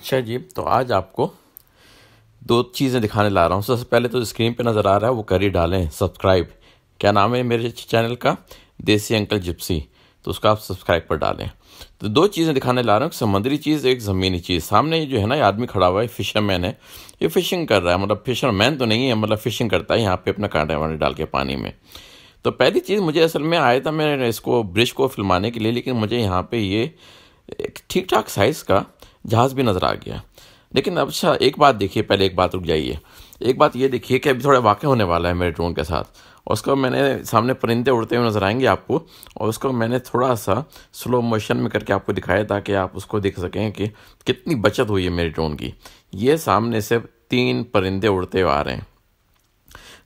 अच्छा जी, तो आज आपको दो चीज़ें दिखाने ला रहा हूँ। सबसे पहले तो स्क्रीन पे नज़र आ रहा है वो करिए डालें सब्सक्राइब। क्या नाम है मेरे चैनल का? देसी अंकल जिप्सी। तो उसका आप सब्सक्राइब पर डालें। तो दो चीज़ें दिखाने ला रहा हूँ, एक समुद्री चीज़, एक ज़मीनी चीज़। सामने ये जो है ना, ये आदमी खड़ा हुआ है, फिशरमैन है। ये फिशिंग कर रहा है, मतलब फिशरमैन तो नहीं है, मतलब फिशिंग करता है यहाँ पे अपना कांटे वाटे डाल के पानी में। तो पहली चीज़, मुझे असल में आया था मैं इसको ब्रिज को फिल्माने के लिए, लेकिन मुझे यहाँ पे ये एक ठीक ठाक साइज़ का जहाज़ भी नज़र आ गया। लेकिन अब अच्छा, एक बात देखिए, पहले एक बात रुक जाइए। एक बात ये देखिए कि अभी थोड़ा वाक़या होने वाला है मेरे ड्रोन के साथ, और उसको मैंने सामने परिंदे उड़ते हुए नज़र आएंगे आपको, और उसको मैंने थोड़ा सा स्लो मोशन में करके आपको दिखाया ताकि आप उसको देख सकें कि कितनी बचत हुई है मेरे ड्रोन की। ये सामने से 3 परिंदे उड़ते हुए आ रहे हैं।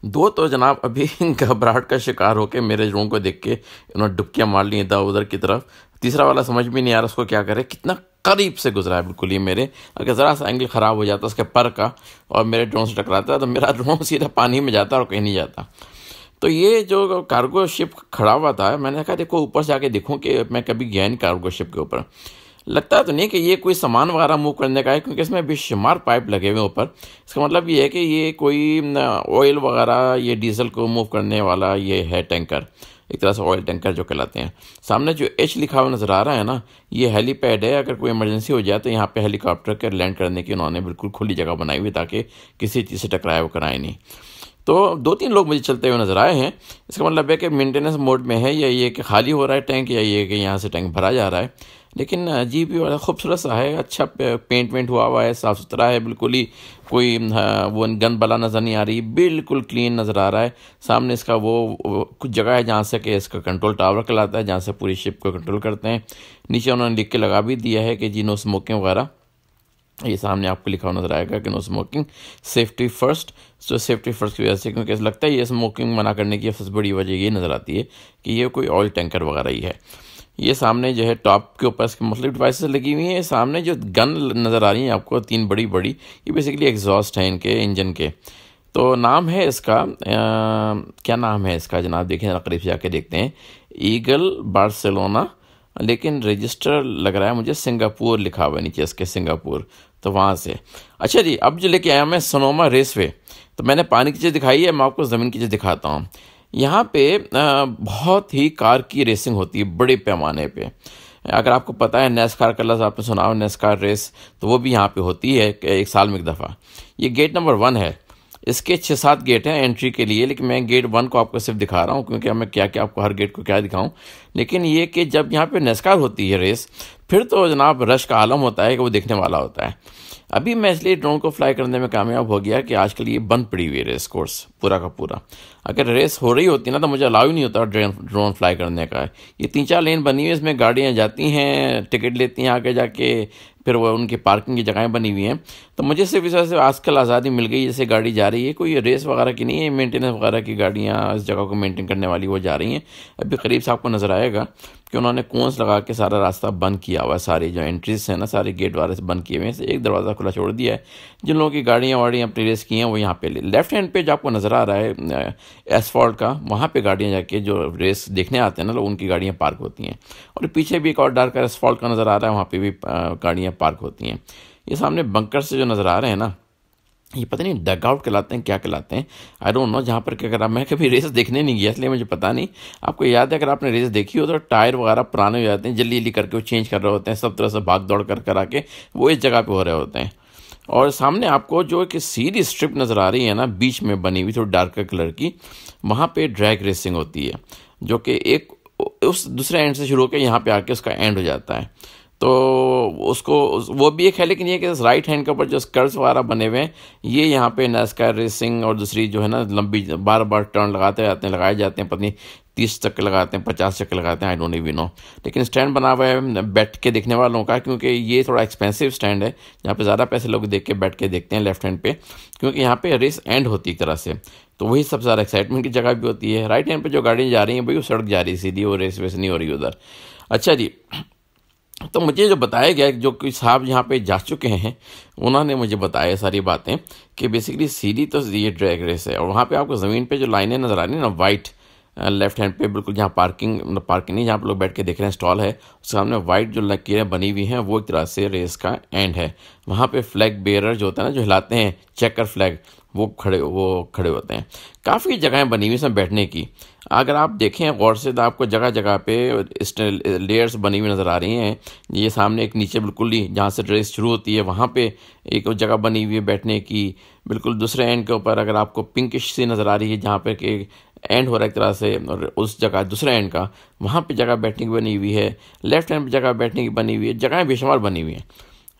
2 तो जनाब अभी घबराहट का शिकार होकर मेरे ड्रोन को देख के उन्होंने डुबकियाँ मार ली इधर उधर की तरफ। तीसरा वाला समझ भी नहीं आ रहा उसको क्या करे, कितना करीब से गुजरा है बिल्कुल ये मेरे। अगर ज़रा सा एंगल ख़राब हो जाता उसके पर का और मेरे ड्रोन से टकराता तो मेरा ड्रोन सीधा पानी में जाता और कहीं नहीं जाता। तो ये जो कार्गो शिप खड़ा हुआ था, मैंने कहा देखो ऊपर से आके देखूँ कि मैं कभी गया नहीं कार्गो शिप के ऊपर। लगता तो नहीं कि ये कोई सामान वगैरह मूव करने का है, क्योंकि इसमें बेशुमार पाइप लगे हुए ऊपर। इसका मतलब ये है कि ये कोई ऑयल वगैरह, ये डीजल को मूव करने वाला ये है टैंकर, एक तरह से ऑयल टैंकर जो कहलाते हैं। सामने जो एच लिखा हुआ नज़र आ रहा है ना, ये हेलीपैड है। अगर कोई इमरजेंसी हो जाए तो यहाँ पे हेलीकॉप्टर के लैंड करने की उन्होंने बिल्कुल खुली जगह बनाई हुई ताकि किसी चीज़ से टकराए वो कराए नहीं। तो 2-3 लोग मुझे चलते हुए नज़र आए हैं। इसका मतलब है कि मेंटेनेंस मोड में है, या ये कि खाली हो रहा है टैंक, या ये कि यहाँ से टैंक भरा जा रहा है। लेकिन अजीब ही बड़ा खूबसूरत सा है, अच्छा पेंट वेंट हुआ हुआ है, साफ़ सुथरा है बिल्कुल ही। कोई वो गंद बला नज़र नहीं आ रही, बिल्कुल क्लीन नज़र आ रहा है। सामने इसका वो कुछ जगह है जहाँ से कि इसका कंट्रोल टावर कहलाता है, जहाँ से पूरी शिप को कंट्रोल करते हैं। नीचे उन्होंने लिख के लगा भी दिया है कि जी नो स्मोकिंग वगैरह। ये सामने आपको लिखा हुआ नज़र आएगा कि नो स्मोकिंग, सेफ्टी फर्स्ट। तो सेफ्टी फर्स्ट की वजह से, क्योंकि ऐसा लगता है ये स्मोकिंग मना करने की सबसे बड़ी वजह ये नज़र आती है कि ये कोई ऑयल टैंकर वगैरह ही है। ये सामने जो है टॉप के ऊपर इसकी मुख्तलिफ डिवाइसेस लगी हुई हैं। सामने जो गन नज़र आ रही हैं आपको 3 बड़ी बड़ी, ये बेसिकली एग्जॉस्ट हैं इनके इंजन के। तो नाम है इसका क्या नाम है इसका जनाब, देखें करीब से जाके देखते हैं। ईगल बार्सिलोना, लेकिन रजिस्टर लग रहा है मुझे सिंगापुर लिखा हुआ है नीचे इसके, सिंगापुर। तो वहाँ से अच्छा जी, अब जो लेके आया मैं सोनोमा रेसवे। तो मैंने पानी की चीज़ दिखाई है, मैं आपको ज़मीन की चीज़ दिखाता हूँ। यहाँ पे बहुत ही कार की रेसिंग होती है बड़े पैमाने पे। अगर आपको पता है नेस्कार का लफ्ज़ आपने सुना हो, नेस्कार रेस, तो वो भी यहाँ पे होती है एक साल में एक दफ़ा। ये गेट नंबर 1 है। इसके 6-7 गेट हैं एंट्री के लिए, लेकिन मैं गेट 1 को आपको सिर्फ दिखा रहा हूँ, क्योंकि मैं क्या क्या आपको हर गेट को क्या दिखाऊं। लेकिन ये कि जब यहाँ पे नेस्कार होती है रेस, फिर तो जनाब रश का आलम होता है कि वो देखने वाला होता है। अभी मैं इसलिए ड्रोन को फ्लाई करने में कामयाब हो गया कि आजकल ये बंद पड़ी हुई है रेस कोर्स पूरा का पूरा। अगर रेस हो रही होती ना तो मुझे अलाउ ही नहीं होता ड्रोन फ्लाई करने का। ये 3-4 लेन बनी हुई है, इसमें गाड़ियाँ जाती हैं, टिकट लेती हैं आगे जाके, फिर वो उनकी पार्किंग की जगहें बनी हुई हैं। तो मुझे सिर्फ इस वजह से आजकल आज़ादी मिल गई, जैसे गाड़ी जा रही है, कोई रेस वगैरह की नहीं है, मेंटेनेंस वगैरह की गाड़ियाँ इस जगह को मेंटेन करने वाली वो जा रही हैं। अभी करीब से आपको नज़र आएगा कि उन्होंने कोन्स लगा के सारा रास्ता बंद किया हुआ है। सारी जो एंट्रीज हैं ना, सारे गेट वाले से बंद किए हुए हैं, एक दरवाज़ा खुला छोड़ दिया है। जिन लोगों की गाड़ियाँ वाड़ियाँ अपनी रेस की हैं वो यहाँ पे लेफ्ट हैंड पे जो आपको नज़र आ रहा है एसफॉल्ट का, वहाँ पे गाड़ियाँ जाके जो रेस देखने आते हैं ना लोग, उनकी गाड़ियाँ पार्क होती हैं। और पीछे भी एक और डार्क एसफॉल्ट का नज़र आ रहा है, वहाँ पे भी गाड़ियाँ पार्क होती हैं। ये सामने बंकर से जो नज़र आ रहे हैं ना, ये पता नहीं डग आउट कहलाते हैं क्या कहलाते हैं, आई डोंट नो। जहाँ पर क्या करा, मैं कभी रेस देखने नहीं गया इसलिए मुझे पता नहीं। आपको याद है अगर आपने रेस देखी हो तो टायर वगैरह पुराने हो जाते हैं, जल्दी जल्दी करके वो चेंज कर रहे होते हैं, सब तरह से भाग दौड़ कर करा के वो इस जगह पे हो रहे होते हैं। और सामने आपको जो एक सीधी स्ट्रिप नज़र आ रही है ना, बीच में बनी हुई थोड़ी डार्क कलर की, वहाँ पे ड्रैग रेसिंग होती है, जो कि एक उस दूसरे एंड से शुरू होकर यहाँ पे आके उसका एंड हो जाता है। तो उसको वो भी एक है, लेकिन ये कि राइट हैंड के ऊपर जो स्कर्ट्स वगैरह बने हुए हैं, ये यहाँ पे नेस्कार रेसिंग और दूसरी जो है ना लंबी बार बार टर्न लगाए जाते हैं, पत्नी 30 चक्कर लगाते हैं, 50 चक्कर लगाते हैं, आई डोंट इवन नो। लेकिन स्टैंड बना हुआ है बैठ के देखने वालों का, क्योंकि ये थोड़ा एक्सपेंसिव स्टैंड है, जहाँ पे ज़्यादा पैसे लोग देख के बैठ के देखते हैं लेफ्ट हैंड पे, क्योंकि यहाँ पे रेस एंड होती है एक तरह से। तो वही सबसे ज़्यादा एक्साइटमेंट की जगह भी होती है। राइट हैंड पर जो गाड़ियाँ जा रही हैं भाई, वो सड़क जा रही है सीधी, वो रेस वेस नहीं हो रही उधर। अच्छा जी, तो मुझे जो बताया गया, जो कोई साहब यहाँ पे जा चुके हैं, उन्होंने मुझे बताया सारी बातें कि बेसिकली सीधी तो ये ड्रैग रेस है, और वहाँ पे आपको ज़मीन पे जो लाइनें नज़र आ रही हैं ना वाइट, लेफ्ट हैंड पे बिल्कुल जहाँ पार्किंग नहीं, जहाँ पे लोग बैठ के देख रहे हैं स्टॉल है, उसके सामने वाइट जो लकीरें बनी हुई हैं वो एक तरह से रेस का एंड है। वहाँ पे फ्लैग बेयरर जो होता है ना, जो हिलाते हैं चेकर फ्लैग, वो खड़े होते हैं। काफ़ी जगहें बनी हुई हैं बैठने की। अगर आप देखें गौर से तो आपको जगह जगह पे लेयर्स बनी हुई नज़र आ रही हैं। ये सामने एक नीचे बिल्कुल ही जहाँ से रेस शुरू होती है वहाँ पे एक जगह बनी हुई है बैठने की। बिल्कुल दूसरे एंड के ऊपर अगर आपको पिंकिश सी नज़र आ रही है जहाँ पे कि एंड हो रहा है एक तरह से, और उस जगह दूसरे एंड का वहाँ पे जगह बैठने की बनी हुई है। लेफ्ट हैंड पे जगह बैठने की बनी हुई है। जगहें बेशुमार बनी हुई हैं।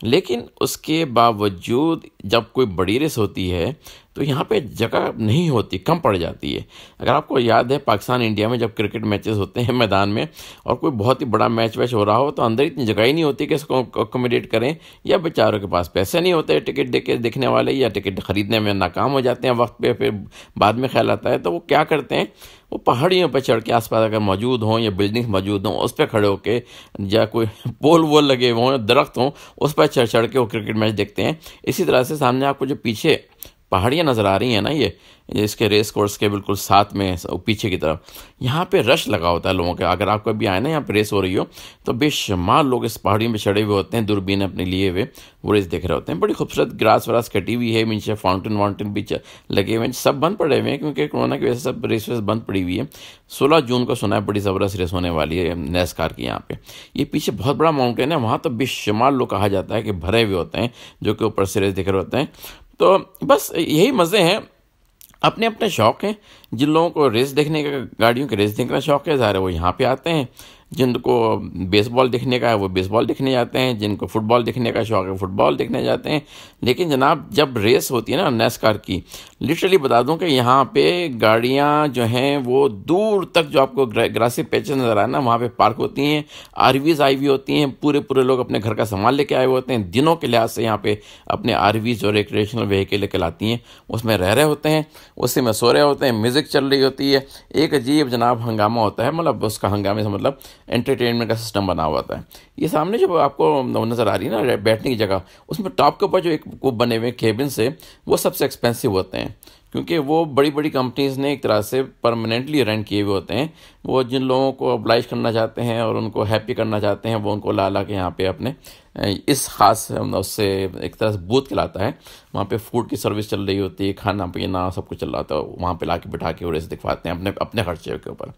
लेकिन उसके बावजूद जब कोई बड़ी रेस होती है तो यहाँ पे जगह नहीं होती, कम पड़ जाती है। अगर आपको याद है पाकिस्तान इंडिया में जब क्रिकेट मैचेस होते हैं मैदान में और कोई बहुत ही बड़ा मैच वैच हो रहा हो तो अंदर इतनी जगह ही नहीं होती कि इसको अकोमोडेट करें, या बेचारों के पास पैसे नहीं होते टिकट दे के देखने वाले, या टिकट खरीदने में नाकाम हो जाते हैं वक्त पे, फिर बाद में ख्याल आता है तो वो क्या करते हैं, वो पहाड़ियों पर चढ़ के आसपास अगर मौजूद हों या बिल्डिंग्स मौजूद हों उस पर खड़े होकर, या कोई पोल वोल लगे हों, दरख्त हों, उस पर चढ़ के वो क्रिकेट मैच देखते हैं। इसी तरह से सामने आपको जो पीछे पहाड़ियाँ नज़र आ रही हैं ना, ये इसके रेस कोर्स के बिल्कुल साथ में पीछे की तरफ, यहाँ पे रश लगा होता है लोगों का। अगर आप कभी आए ना यहाँ पे रेस हो रही हो तो बेशुमार लोग इस पहाड़ी में चढ़े हुए होते हैं, दूरबीन अपने लिए हुए वो रेस देख रहे होते हैं। बड़ी खूबसूरत ग्रास व्रास कटी हुई है, नीचे फाउंटेन भी लगे हुए हैं। सब बंद पड़े हुए हैं क्योंकि कोरोना की वजह से सब रेस बंद पड़ी हुई है। 16 जून को सुना है बड़ी ज़बरदस्त रेस होने वाली है नैसकार की यहाँ पे। ये पीछे बहुत बड़ा माउंटेन है, वहाँ तो बेशुमार लोग कहा जाता है कि भरे हुए होते हैं जो कि ऊपर से रेस देख रहे होते हैं। तो बस यही मज़े हैं। अपने अपने शौक़ हैं। जिन लोगों को रेस देखने का, गाड़ियों के रेस देखने का शौक़ है, ज़ाहिर है वो यहाँ पे आते हैं। जिनको बेसबॉल देखने का है वो बेसबॉल देखने जाते हैं, जिनको फुटबॉल देखने का शौक़ है फुटबॉल देखने जाते हैं। लेकिन जनाब जब रेस होती है ना नैसकार की, लिटरली बता दूं कि यहाँ पे गाड़ियाँ जो हैं वो दूर तक, जो आपको ग्रासी पैचेस नज़र आए ना वहाँ पे पार्क होती हैं। आरवीज़ आई हुई होती हैं, पूरे लोग अपने घर का सामान लेके आए हुए होते हैं। दिनों के लिहाज से यहाँ पे अपने आरवीज़ जो रिक्रिएशनल व्हीकल लेकर आती हैं उसमें रह रहे होते हैं, उसी में सो रहे होते हैं, म्यूज़िक चल रही होती है। एक अजीब जनाब हंगामा होता है, मतलब उसका हंगामे से मतलब एंटरटेनमेंट का सिस्टम बना हुआ था। ये सामने जो आपको नज़र आ रही है ना बैठने की जगह, उसमें टॉप के ऊपर जो एक वो बने हुए केबिन से, वो सबसे एक्सपेंसिव होते हैं क्योंकि वो बड़ी बड़ी कंपनीज़ ने एक तरह से परमानेंटली रेंट किए हुए होते हैं। वो जिन लोगों को ऑब्लाइज करना चाहते हैं और उनको हैप्पी करना चाहते हैं वो उनको ला के यहाँ पे अपने इस ख़ास उससे एक तरह से बूथ खिलाता है। वहाँ पे फूड की सर्विस चल रही होती है, खाना पीना सब कुछ चल रहा था, वहाँ पे लाके बिठा के रेस दिखवाते हैं अपने खर्चे के ऊपर।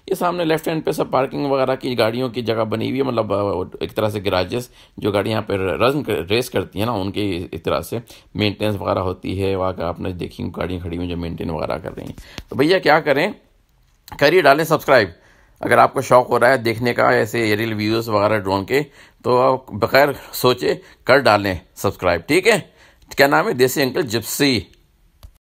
ये सामने लेफ्ट हैंड पे सब पार्किंग वगैरह की गाड़ियों की जगह बनी हुई है, मतलब एक तरह से गैराजेस जो गाड़ी यहाँ पर रेस करती है ना उनकी एक तरह से मेंटेनेंस वगैरह होती है। वहाँ का आपने देखी गाड़ियाँ खड़ी हुई जो मेंटेन वगैरह कर रही हैं। तो भैया क्या करें, करिए डालें सब्सक्राइब। अगर आपको शौक़ हो रहा है देखने का ऐसे एरियल व्यूज़ वगैरह ड्रोन के, तो आप बगैर सोचे कर डालें सब्सक्राइब, ठीक है। क्या नाम है? देसी अंकल जिप्सी।